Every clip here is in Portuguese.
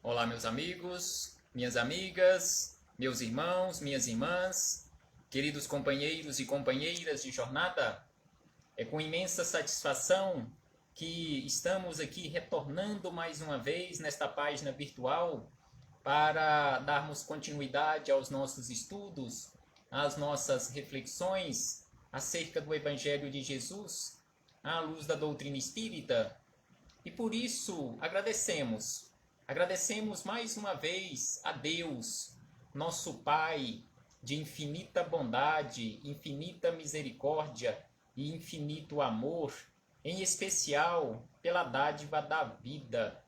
Olá, meus amigos, minhas amigas, meus irmãos, minhas irmãs, queridos companheiros e companheiras de jornada. É com imensa satisfação que estamos aqui retornando mais uma vez nesta página virtual para darmos continuidade aos nossos estudos, às nossas reflexões acerca do Evangelho de Jesus, à luz da doutrina espírita. E por isso agradecemos mais uma vez a Deus, nosso Pai, de infinita bondade, infinita misericórdia e infinito amor, em especial pela dádiva da vida.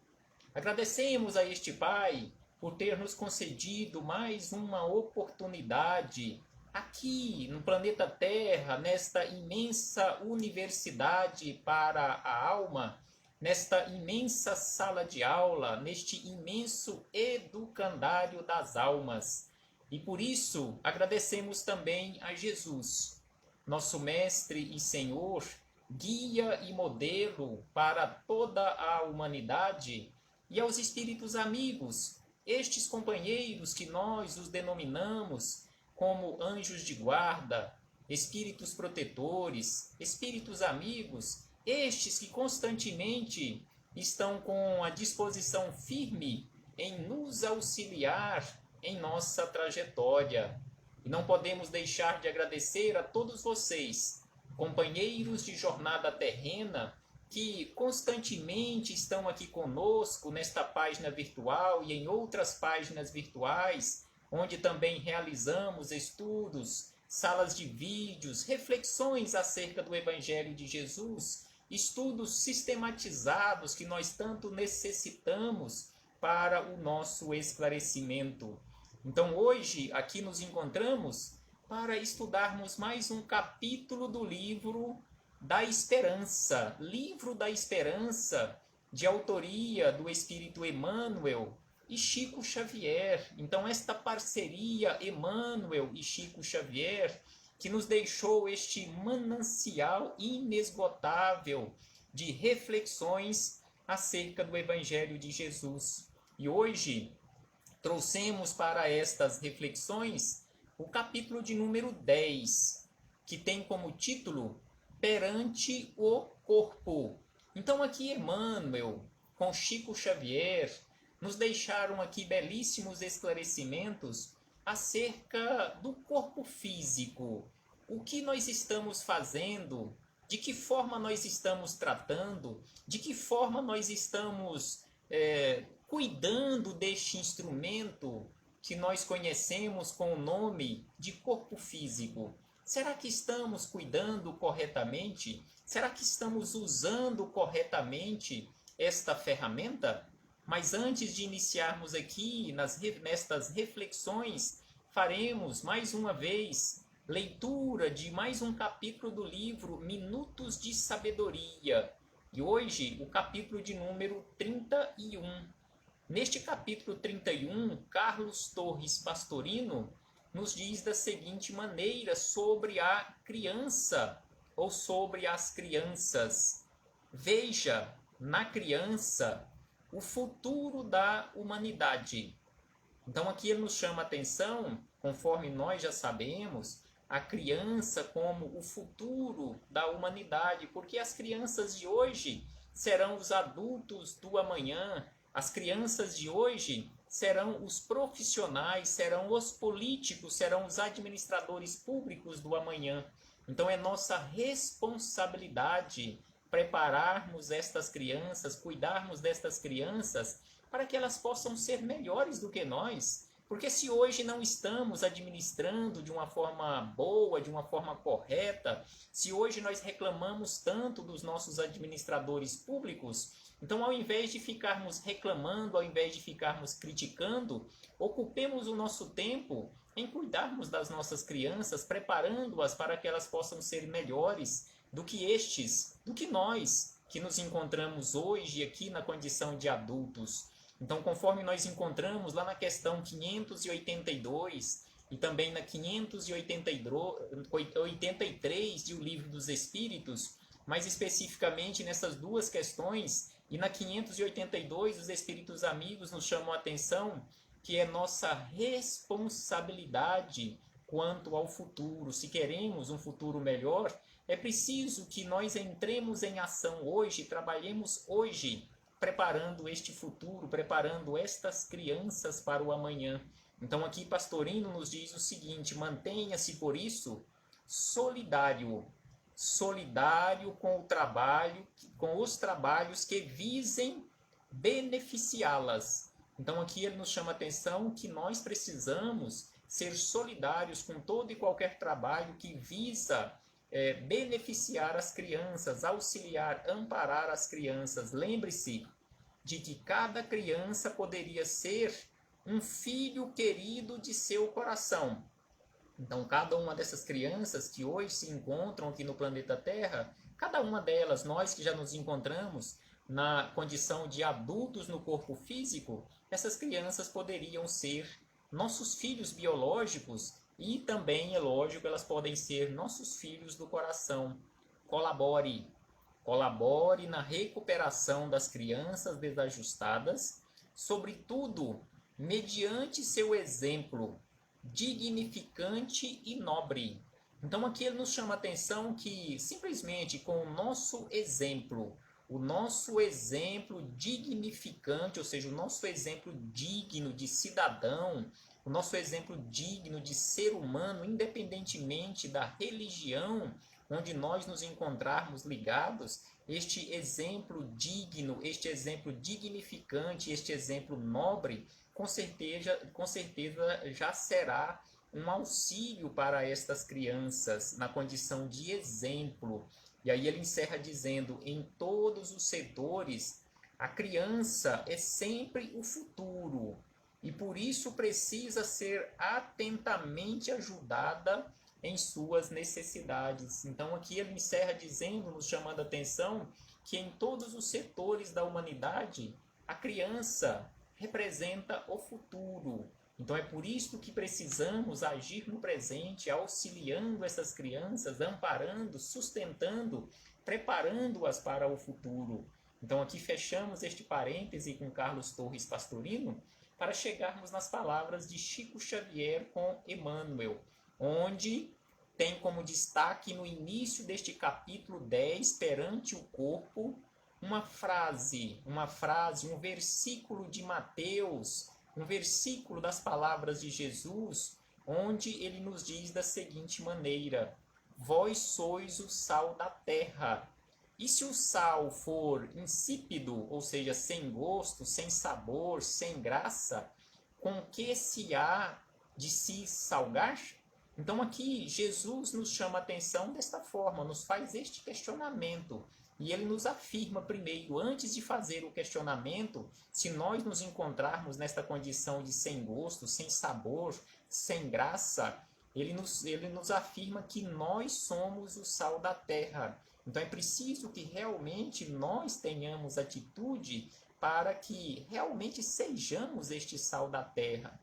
Agradecemos a este Pai por ter nos concedido mais uma oportunidade aqui no planeta Terra, nesta imensa universidade para a alma, nesta imensa sala de aula, neste imenso educandário das almas. E por isso agradecemos também a Jesus, nosso Mestre e Senhor, guia e modelo para toda a humanidade, e aos espíritos amigos, estes companheiros que nós os denominamos como anjos de guarda, espíritos protetores, espíritos amigos, estes que constantemente estão com a disposição firme em nos auxiliar em nossa trajetória. E não podemos deixar de agradecer a todos vocês, companheiros de jornada terrena, que constantemente estão aqui conosco nesta página virtual e em outras páginas virtuais, onde também realizamos estudos, salas de vídeos, reflexões acerca do Evangelho de Jesus, estudos sistematizados que nós tanto necessitamos para o nosso esclarecimento. Então hoje aqui nos encontramos para estudarmos mais um capítulo do livro da Esperança, Livro da Esperança, de autoria do Espírito Emmanuel e Chico Xavier. Então esta parceria Emmanuel e Chico Xavier que nos deixou este manancial inesgotável de reflexões acerca do Evangelho de Jesus. E hoje trouxemos para estas reflexões o capítulo de número 10, que tem como título Perante o Corpo. Então aqui Emmanuel, com Chico Xavier, nos deixaram aqui belíssimos esclarecimentos acerca do corpo físico. O que nós estamos fazendo, de que forma nós estamos tratando, de que forma nós estamos cuidando deste instrumento que nós conhecemos com o nome de corpo físico. Será que estamos cuidando corretamente? Será que estamos usando corretamente esta ferramenta? Mas antes de iniciarmos aqui nestas reflexões, faremos mais uma vez leitura de mais um capítulo do livro Minutos de Sabedoria. E hoje o capítulo de número 31. Neste capítulo 31, Carlos Torres Pastorino nos diz da seguinte maneira sobre a criança ou sobre as crianças. Veja na criança o futuro da humanidade. Então aqui ele nos chama a atenção, conforme nós já sabemos, a criança como o futuro da humanidade, porque as crianças de hoje serão os adultos do amanhã, as crianças de hoje serão os profissionais, serão os políticos, serão os administradores públicos do amanhã. Então é nossa responsabilidade prepararmos estas crianças, cuidarmos destas crianças, para que elas possam ser melhores do que nós. Porque se hoje não estamos administrando de uma forma boa, de uma forma correta, se hoje nós reclamamos tanto dos nossos administradores públicos, então ao invés de ficarmos reclamando, ao invés de ficarmos criticando, ocupemos o nosso tempo em cuidarmos das nossas crianças, preparando-as para que elas possam ser melhores do que nós que nos encontramos hoje aqui na condição de adultos. Então, conforme nós encontramos lá na questão 582 e também na 583 de O Livro dos Espíritos, mais especificamente nessas duas questões, E na 582, os espíritos amigos nos chamam a atenção que é nossa responsabilidade quanto ao futuro. Se queremos um futuro melhor, é preciso que nós entremos em ação hoje, trabalhemos hoje, preparando este futuro, preparando estas crianças para o amanhã. Então aqui Pastorino nos diz o seguinte: mantenha-se, por isso, solidário com o trabalho, com os trabalhos que visem beneficiá-las. Então aqui ele nos chama a atenção que nós precisamos ser solidários com todo e qualquer trabalho que visa beneficiar as crianças, auxiliar, amparar as crianças. Lembre-se de que cada criança poderia ser um filho querido de seu coração. Então, cada uma dessas crianças que hoje se encontram aqui no planeta Terra, cada uma delas, nós que já nos encontramos na condição de adultos no corpo físico, essas crianças poderiam ser nossos filhos biológicos e também, é lógico, elas podem ser nossos filhos do coração. Colabore na recuperação das crianças desajustadas, sobretudo mediante seu exemplo dignificante e nobre. Então aqui ele nos chama a atenção que simplesmente com o nosso exemplo dignificante, ou seja, o nosso exemplo digno de cidadão, o nosso exemplo digno de ser humano, independentemente da religião onde nós nos encontrarmos ligados, este exemplo digno, este exemplo dignificante, este exemplo nobre, com certeza já será um auxílio para estas crianças na condição de exemplo. E aí ele encerra dizendo: em todos os setores, a criança é sempre o futuro e por isso precisa ser atentamente ajudada em suas necessidades. Então aqui ele encerra dizendo, nos chamando a atenção, que em todos os setores da humanidade, a criança representa o futuro. Então é por isso que precisamos agir no presente, auxiliando essas crianças, amparando, sustentando, preparando-as para o futuro. Então aqui fechamos este parêntese com Carlos Torres Pastorino para chegarmos nas palavras de Chico Xavier com Emmanuel, onde tem como destaque no início deste capítulo 10, perante o corpo, um versículo de Mateus, um versículo das palavras de Jesus, onde ele nos diz da seguinte maneira: vós sois o sal da terra. E se o sal for insípido, ou seja, sem gosto, sem sabor, sem graça, com que se há de se salgar? Então aqui Jesus nos chama a atenção desta forma, nos faz este questionamento. E ele nos afirma primeiro, antes de fazer o questionamento, se nós nos encontrarmos nesta condição de sem gosto, sem sabor, sem graça, ele nos afirma que nós somos o sal da terra. Então é preciso que realmente nós tenhamos atitude para que realmente sejamos este sal da terra.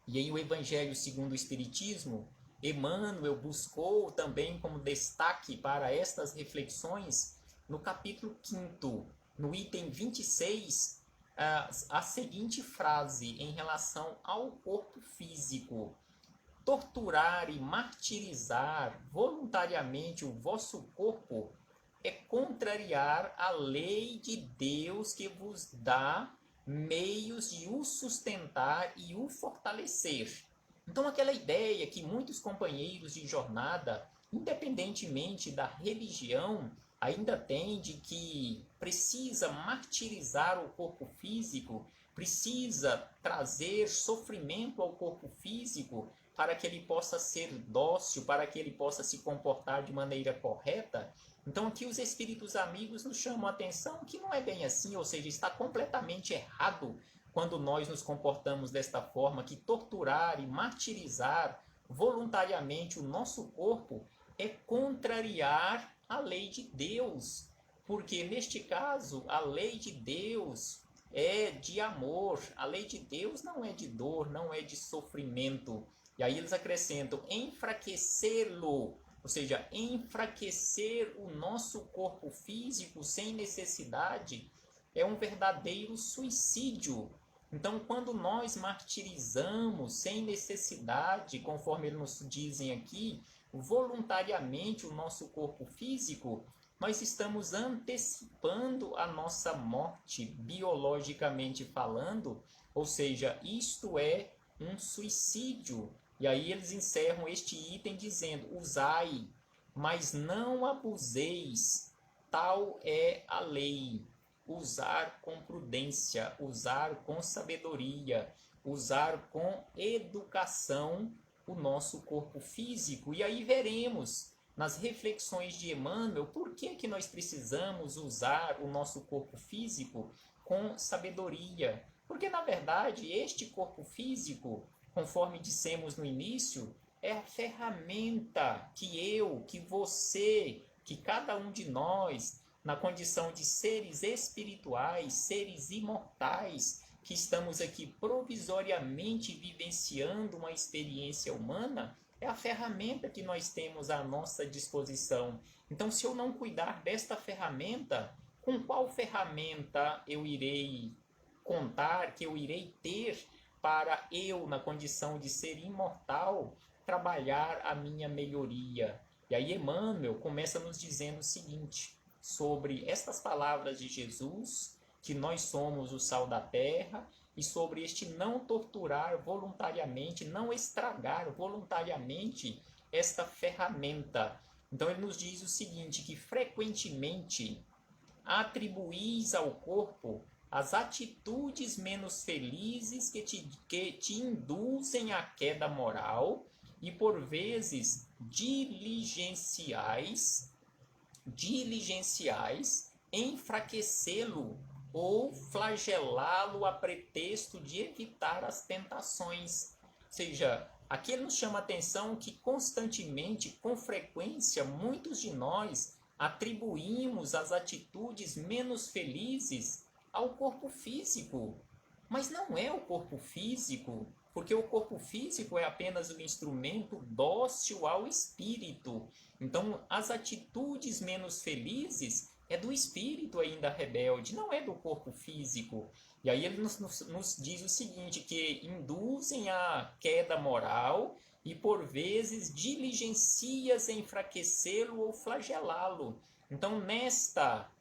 E em o Evangelho segundo o Espiritismo, Emmanuel buscou também como destaque para estas reflexões, no capítulo 5º, no item 26, a seguinte frase em relação ao corpo físico: torturar e martirizar voluntariamente o vosso corpo é contrariar a lei de Deus que vos dá meios de o sustentar e o fortalecer. Então aquela ideia que muitos companheiros de jornada, independentemente da religião, ainda têm de que precisa martirizar o corpo físico, precisa trazer sofrimento ao corpo físico para que ele possa ser dócil, para que ele possa se comportar de maneira correta. Então aqui os espíritos amigos nos chamam a atenção que não é bem assim, ou seja, está completamente errado quando nós nos comportamos desta forma, que torturar e martirizar voluntariamente o nosso corpo é contrariar a lei de Deus, porque neste caso a lei de Deus é de amor, a lei de Deus não é de dor, não é de sofrimento. E aí eles acrescentam: enfraquecê-lo ou seja, enfraquecer o nosso corpo físico sem necessidade, é um verdadeiro suicídio. Então, quando nós martirizamos sem necessidade, conforme eles nos dizem aqui, voluntariamente o nosso corpo físico, nós estamos antecipando a nossa morte, biologicamente falando, ou seja, isto é um suicídio. E aí eles encerram este item dizendo: usai, mas não abuseis, tal é a lei. Usar com prudência, usar com sabedoria, usar com educação o nosso corpo físico. E aí veremos nas reflexões de Emmanuel por que nós precisamos usar o nosso corpo físico com sabedoria. Porque, na verdade, este corpo físico, conforme dissemos no início, é a ferramenta que você, que cada um de nós, na condição de seres espirituais, seres imortais, que estamos aqui provisoriamente vivenciando uma experiência humana, é a ferramenta que nós temos à nossa disposição. Então, se eu não cuidar desta ferramenta, com qual ferramenta eu irei contar, que eu irei ter para eu, na condição de ser imortal, trabalhar a minha melhoria? E aí Emmanuel começa nos dizendo o seguinte, sobre estas palavras de Jesus, que nós somos o sal da terra, e sobre este não torturar voluntariamente, não estragar voluntariamente esta ferramenta. Então ele nos diz o seguinte, que frequentemente atribuís ao corpo as atitudes menos felizes que te induzem à queda moral e por vezes diligenciais enfraquecê-lo ou flagelá-lo a pretexto de evitar as tentações. Ou seja, aqui ele nos chama a atenção que constantemente, com frequência, muitos de nós atribuímos as atitudes menos felizes ao corpo físico. Mas não é o corpo físico, porque o corpo físico é apenas um instrumento dócil ao espírito. Então, as atitudes menos felizes é do espírito ainda rebelde, não é do corpo físico. E aí ele nos diz o seguinte, que induzem a queda moral e por vezes diligencias em enfraquecê-lo ou flagelá-lo. Então, nesta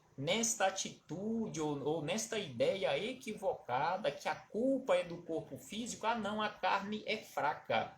atitude ou nesta ideia equivocada que a culpa é do corpo físico, não, a carne é fraca.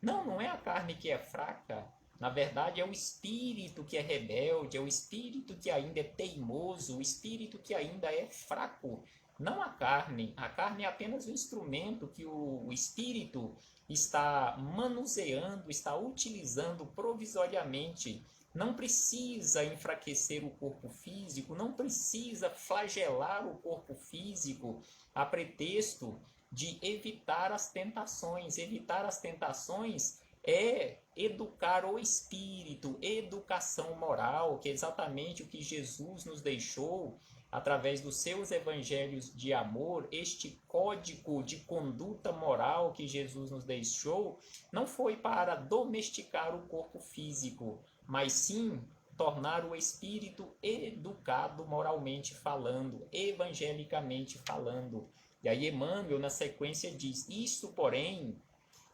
Não, não é a carne que é fraca. Na verdade, é o espírito que é rebelde, é o espírito que ainda é teimoso, o espírito que ainda é fraco. Não a carne. A carne é apenas um instrumento que o espírito está manuseando, está utilizando provisoriamente. Não precisa enfraquecer o corpo físico, não precisa flagelar o corpo físico a pretexto de evitar as tentações. Evitar as tentações é educar o espírito, educação moral, que é exatamente o que Jesus nos deixou através dos seus evangelhos de amor. Este código de conduta moral que Jesus nos deixou não foi para domesticar o corpo físico, mas sim tornar o espírito educado moralmente falando, evangelicamente falando. E aí Emmanuel, na sequência, diz, isto, porém,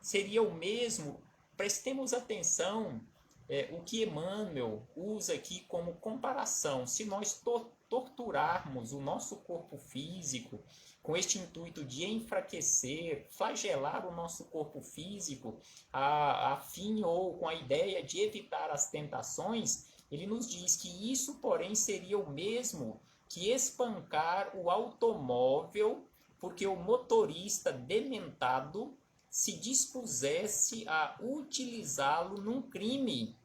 seria o mesmo, prestemos atenção, o que Emmanuel usa aqui como comparação. Se nós torturarmos o nosso corpo físico com este intuito de enfraquecer, flagelar o nosso corpo físico, a fim ou com a ideia de evitar as tentações, ele nos diz que isso, porém, seria o mesmo que espancar o automóvel, porque o motorista dementado se dispusesse a utilizá-lo num crime,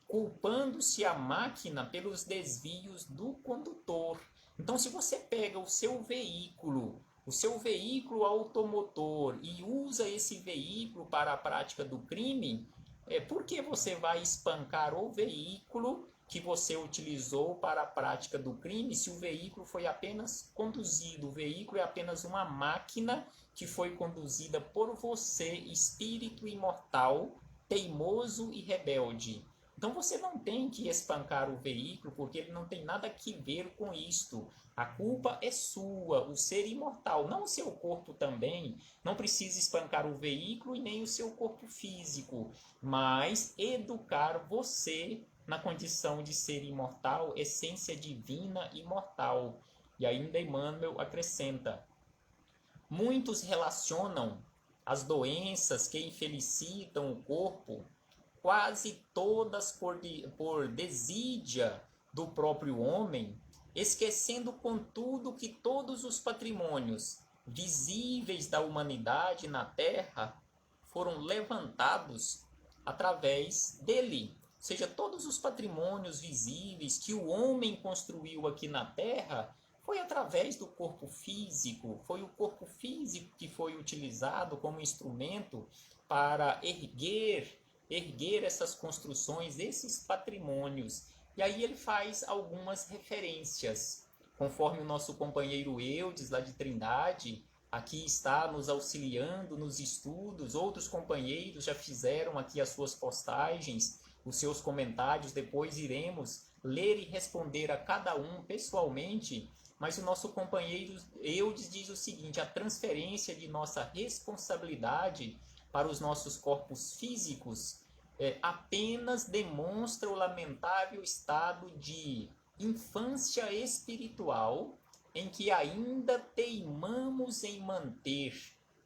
culpando-se a máquina pelos desvios do condutor. Então, se você pega o seu veículo automotor e usa esse veículo para a prática do crime, por que você vai espancar o veículo que você utilizou para a prática do crime, se o veículo foi apenas conduzido? O veículo é apenas uma máquina que foi conduzida por você, espírito imortal, teimoso e rebelde. Então você não tem que espancar o veículo, porque ele não tem nada que ver com isto. A culpa é sua, o ser imortal, não o seu corpo também. Não precisa espancar o veículo e nem o seu corpo físico, mas educar você na condição de ser imortal, essência divina imortal. E ainda Emmanuel acrescenta: muitos relacionam as doenças que infelicitam o corpo, quase todas por desídia do próprio homem, esquecendo contudo que todos os patrimônios visíveis da humanidade na Terra foram levantados através dele. Ou seja, todos os patrimônios visíveis que o homem construiu aqui na Terra foi através do corpo físico, foi o corpo físico que foi utilizado como instrumento para erguer essas construções, esses patrimônios. E aí ele faz algumas referências, conforme o nosso companheiro Eudes, lá de Trindade, aqui está nos auxiliando nos estudos. Outros companheiros já fizeram aqui as suas postagens, os seus comentários, depois iremos ler e responder a cada um pessoalmente. Mas o nosso companheiro Eudes diz o seguinte: a transferência de nossa responsabilidade para os nossos corpos físicos apenas demonstra o lamentável estado de infância espiritual em que ainda teimamos em manter,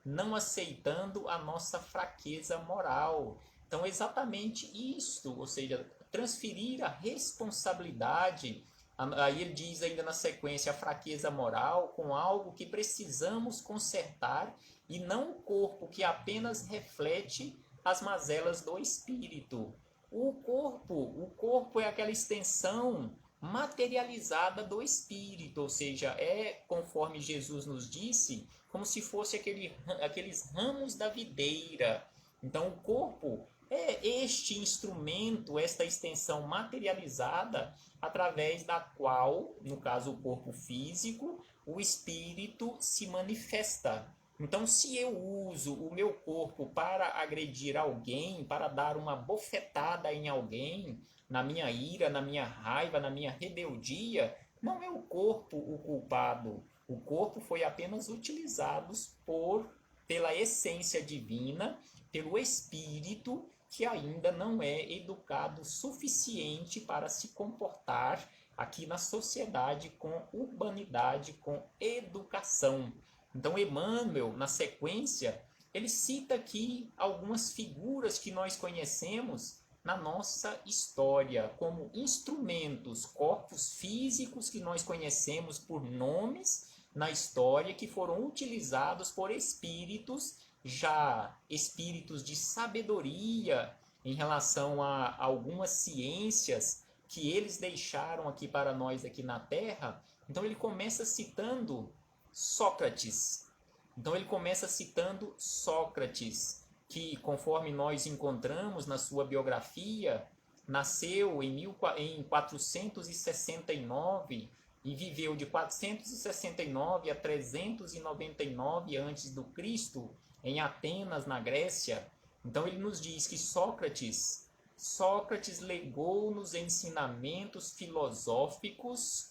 não aceitando a nossa fraqueza moral. Então, exatamente isto, ou seja, transferir a responsabilidade. Aí ele diz ainda na sequência: a fraqueza moral com algo que precisamos consertar e não o corpo que apenas reflete as mazelas do espírito. O corpo é aquela extensão materializada do espírito, ou seja, é, conforme Jesus nos disse, como se fosse aqueles ramos da videira. Então o corpo é este instrumento, esta extensão materializada, através da qual, no caso o corpo físico, o espírito se manifesta. Então, se eu uso o meu corpo para agredir alguém, para dar uma bofetada em alguém, na minha ira, na minha raiva, na minha rebeldia, não é o corpo o culpado. O corpo foi apenas utilizado pela essência divina, pelo espírito, que ainda não é educado suficiente para se comportar aqui na sociedade com urbanidade, com educação. Então, Emmanuel, na sequência, ele cita aqui algumas figuras que nós conhecemos na nossa história, como instrumentos, corpos físicos que nós conhecemos por nomes na história, que foram utilizados por espíritos, já espíritos de sabedoria em relação a algumas ciências que eles deixaram aqui para nós aqui na Terra. Então ele começa citando Sócrates. Então ele começa citando Sócrates, que, conforme nós encontramos na sua biografia, nasceu em 469 e viveu de 469 a 399 a.C. em Atenas, na Grécia. Então ele nos diz que Sócrates legou-nos ensinamentos filosóficos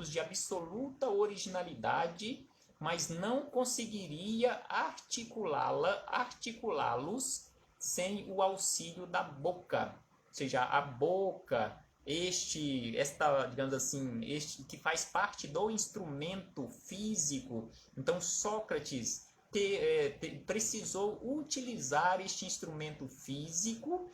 de absoluta originalidade, mas não conseguiria articulá-los sem o auxílio da boca. Ou seja, a boca, digamos assim, este que faz parte do instrumento físico. Então Sócrates precisou utilizar este instrumento físico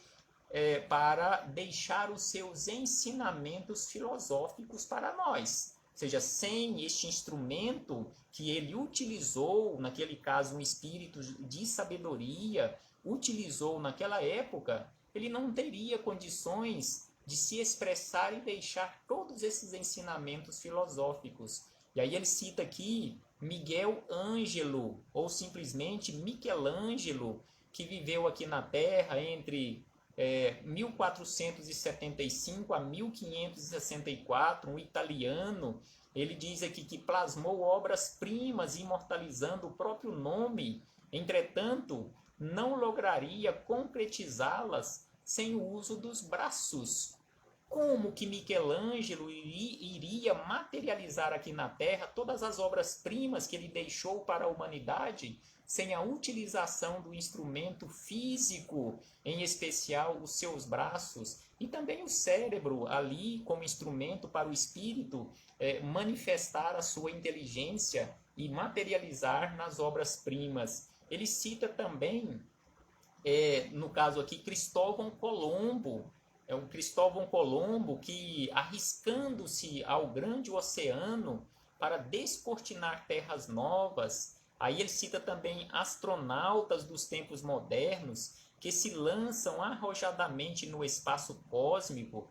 para deixar os seus ensinamentos filosóficos para nós. Ou seja, sem este instrumento que ele utilizou, naquele caso um espírito de sabedoria, utilizou naquela época, ele não teria condições de se expressar e deixar todos esses ensinamentos filosóficos. E aí ele cita aqui Miguel Ângelo, ou simplesmente Michelangelo, que viveu aqui na Terra entre 1475 a 1564, um italiano. Ele diz aqui que plasmou obras-primas imortalizando o próprio nome, entretanto, não lograria concretizá-las sem o uso dos braços. Como que Michelangelo iria materializar aqui na Terra todas as obras-primas que ele deixou para a humanidade sem a utilização do instrumento físico, em especial os seus braços, e também o cérebro ali como instrumento para o espírito manifestar a sua inteligência e materializar nas obras-primas. Ele cita também, no caso aqui, Cristóvão Colombo. É um Cristóvão Colombo que, arriscando-se ao grande oceano para descortinar terras novas. Aí ele cita também astronautas dos tempos modernos que se lançam arrojadamente no espaço cósmico,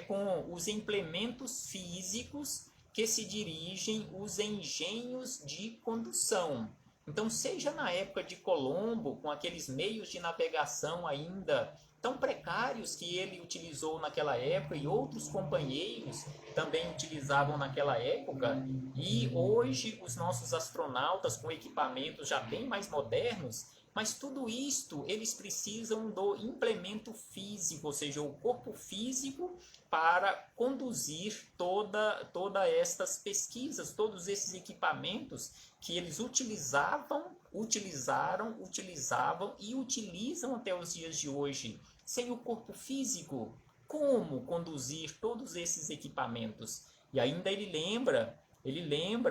com os implementos físicos que se dirigem os engenhos de condução. Então, seja na época de Colombo, com aqueles meios de navegação ainda tão precários que ele utilizou naquela época e outros companheiros também utilizavam naquela época, e hoje os nossos astronautas com equipamentos já bem mais modernos, mas tudo isto eles precisam do implemento físico, ou seja, o corpo físico para conduzir toda estas pesquisas, todos esses equipamentos que eles utilizavam e utilizam até os dias de hoje. Sem o corpo físico, como conduzir todos esses equipamentos? E ainda ele lembra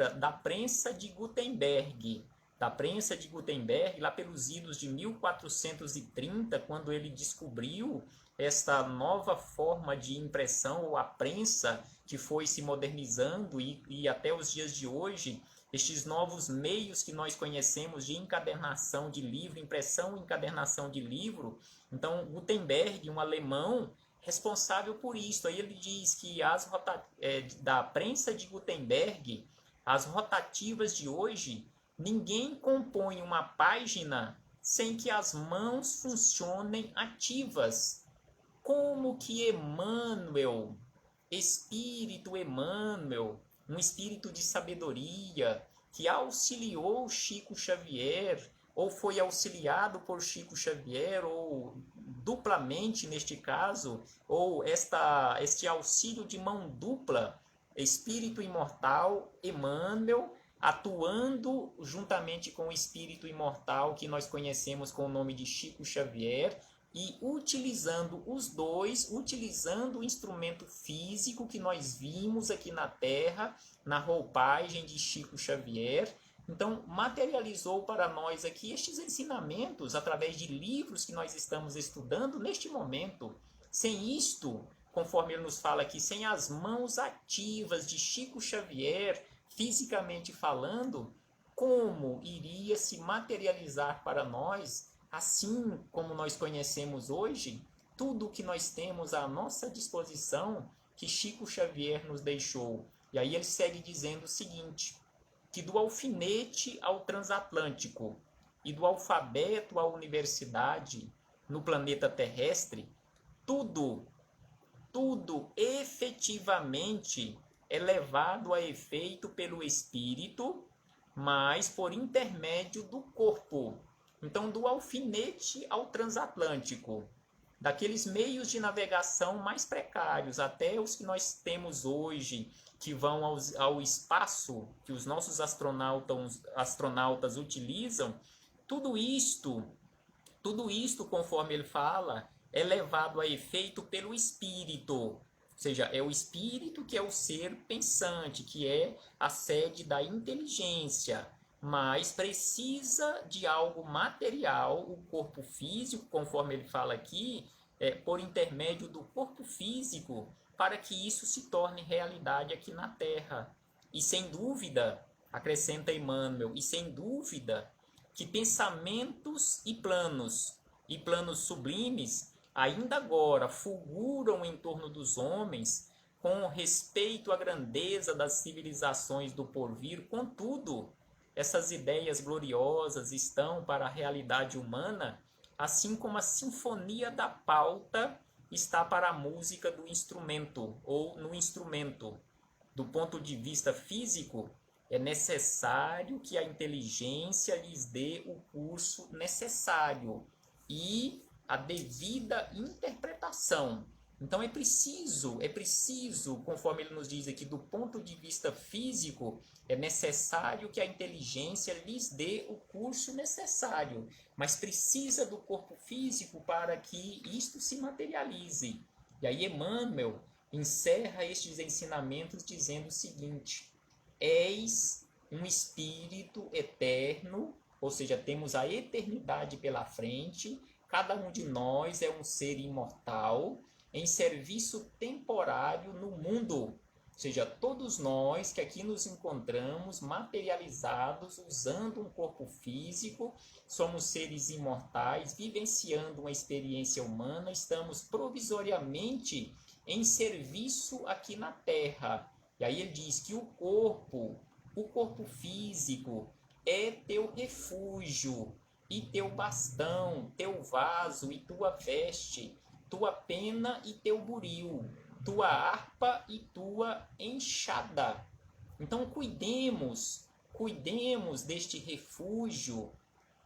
da prensa de Gutenberg, lá pelos idos de 1430, quando ele descobriu esta nova forma de impressão, ou a prensa, que foi se modernizando e até os dias de hoje, estes novos meios que nós conhecemos de encadernação de livro, impressão e encadernação de livro. Então, Gutenberg, um alemão, responsável por isso. Aí ele diz que da prensa de Gutenberg, as rotativas de hoje, ninguém compõe uma página sem que as mãos funcionem ativas. Como que Emmanuel, Espírito Emmanuel, um espírito de sabedoria que auxiliou Chico Xavier, ou foi auxiliado por Chico Xavier, ou duplamente neste caso, ou este auxílio de mão dupla, espírito imortal Emmanuel, atuando juntamente com o espírito imortal que nós conhecemos com o nome de Chico Xavier, e utilizando os dois, utilizando o instrumento físico que nós vimos aqui na Terra, na roupagem de Chico Xavier. Então, materializou para nós aqui estes ensinamentos através de livros que nós estamos estudando neste momento. Sem isto, conforme ele nos fala aqui, sem as mãos ativas de Chico Xavier, fisicamente falando, como iria se materializar para nós, assim como nós conhecemos hoje, tudo o que nós temos à nossa disposição que Chico Xavier nos deixou? E aí ele segue dizendo o seguinte, que do alfinete ao transatlântico e do alfabeto à universidade no planeta terrestre, tudo efetivamente é levado a efeito pelo espírito, mas por intermédio do corpo. Então, do alfinete ao transatlântico, daqueles meios de navegação mais precários até os que nós temos hoje, que vão ao espaço, que os nossos astronautas utilizam, tudo isto, conforme ele fala, é levado a efeito pelo espírito. Ou seja, é o espírito que é o ser pensante, que é a sede da inteligência, mas precisa de algo material, o corpo físico, conforme ele fala aqui, por intermédio do corpo físico, para que isso se torne realidade aqui na Terra. E sem dúvida, acrescenta Emmanuel, e sem dúvida que pensamentos e planos sublimes ainda agora fulguram em torno dos homens com respeito à grandeza das civilizações do porvir. Contudo, essas ideias gloriosas estão para a realidade humana, assim como a sinfonia da pauta está para a música do instrumento, ou no instrumento. Do ponto de vista físico, é necessário que a inteligência lhes dê o curso necessário. E a devida interpretação. Então é preciso, conforme ele nos diz aqui, do ponto de vista físico, é necessário que a inteligência lhes dê o curso necessário, mas precisa do corpo físico para que isto se materialize. E aí Emmanuel encerra estes ensinamentos dizendo o seguinte: eis um espírito eterno, ou seja, temos a eternidade pela frente, cada um de nós é um ser imortal, em serviço temporário no mundo. Ou seja, todos nós que aqui nos encontramos materializados, usando um corpo físico, somos seres imortais, vivenciando uma experiência humana, estamos provisoriamente em serviço aqui na Terra. E aí ele diz que o corpo físico é teu refúgio, e teu bastão, teu vaso e tua veste, tua pena e teu buril, tua harpa e tua enxada. Então cuidemos deste refúgio,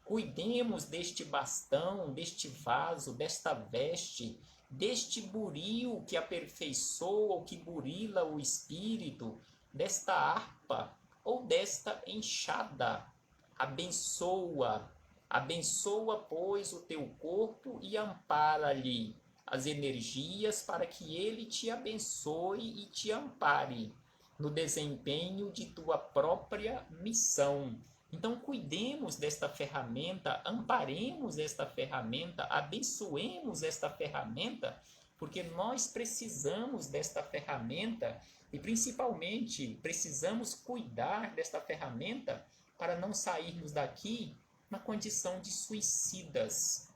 cuidemos deste bastão, deste vaso, desta veste, deste buril que aperfeiçoa ou que burila o espírito, desta harpa ou desta enxada. Abençoa, pois, o teu corpo e ampara-lhe as energias para que ele te abençoe e te ampare no desempenho de tua própria missão. Então, cuidemos desta ferramenta, amparemos esta ferramenta, abençoemos esta ferramenta, porque nós precisamos desta ferramenta e, principalmente, precisamos cuidar desta ferramenta para não sairmos daqui na condição de suicidas.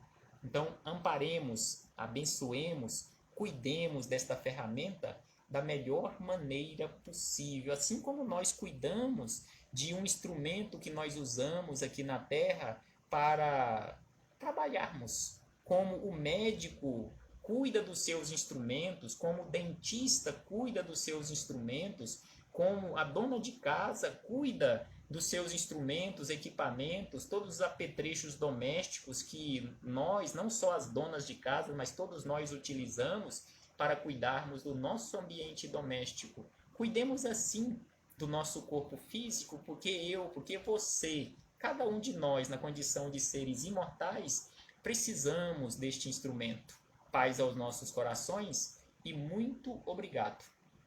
Então, amparemos, abençoemos, cuidemos desta ferramenta da melhor maneira possível. Assim como nós cuidamos de um instrumento que nós usamos aqui na Terra para trabalharmos, como o médico cuida dos seus instrumentos, como o dentista cuida dos seus instrumentos, como a dona de casa cuida dos seus instrumentos, equipamentos, todos os apetrechos domésticos que nós, não só as donas de casa, mas todos nós utilizamos para cuidarmos do nosso ambiente doméstico. Cuidemos assim do nosso corpo físico, porque você, cada um de nós, na condição de seres imortais, precisamos deste instrumento. Paz aos nossos corações e muito obrigado.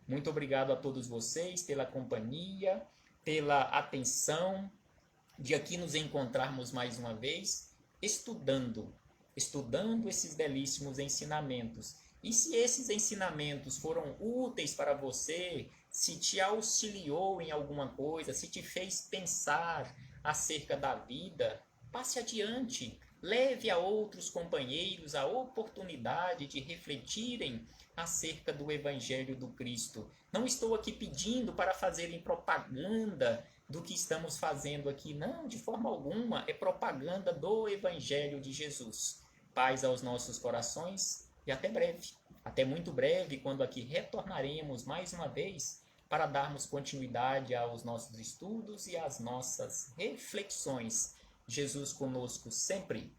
Muito obrigado a todos vocês pela companhia, pela atenção, de aqui nos encontrarmos mais uma vez, estudando esses belíssimos ensinamentos. E se esses ensinamentos foram úteis para você, se te auxiliou em alguma coisa, se te fez pensar acerca da vida, passe adiante, leve a outros companheiros a oportunidade de refletirem acerca do Evangelho do Cristo. Não estou aqui pedindo para fazerem propaganda do que estamos fazendo aqui, não, de forma alguma, é propaganda do Evangelho de Jesus. Paz aos nossos corações e até breve, até muito breve, quando aqui retornaremos mais uma vez para darmos continuidade aos nossos estudos e às nossas reflexões. Jesus conosco sempre.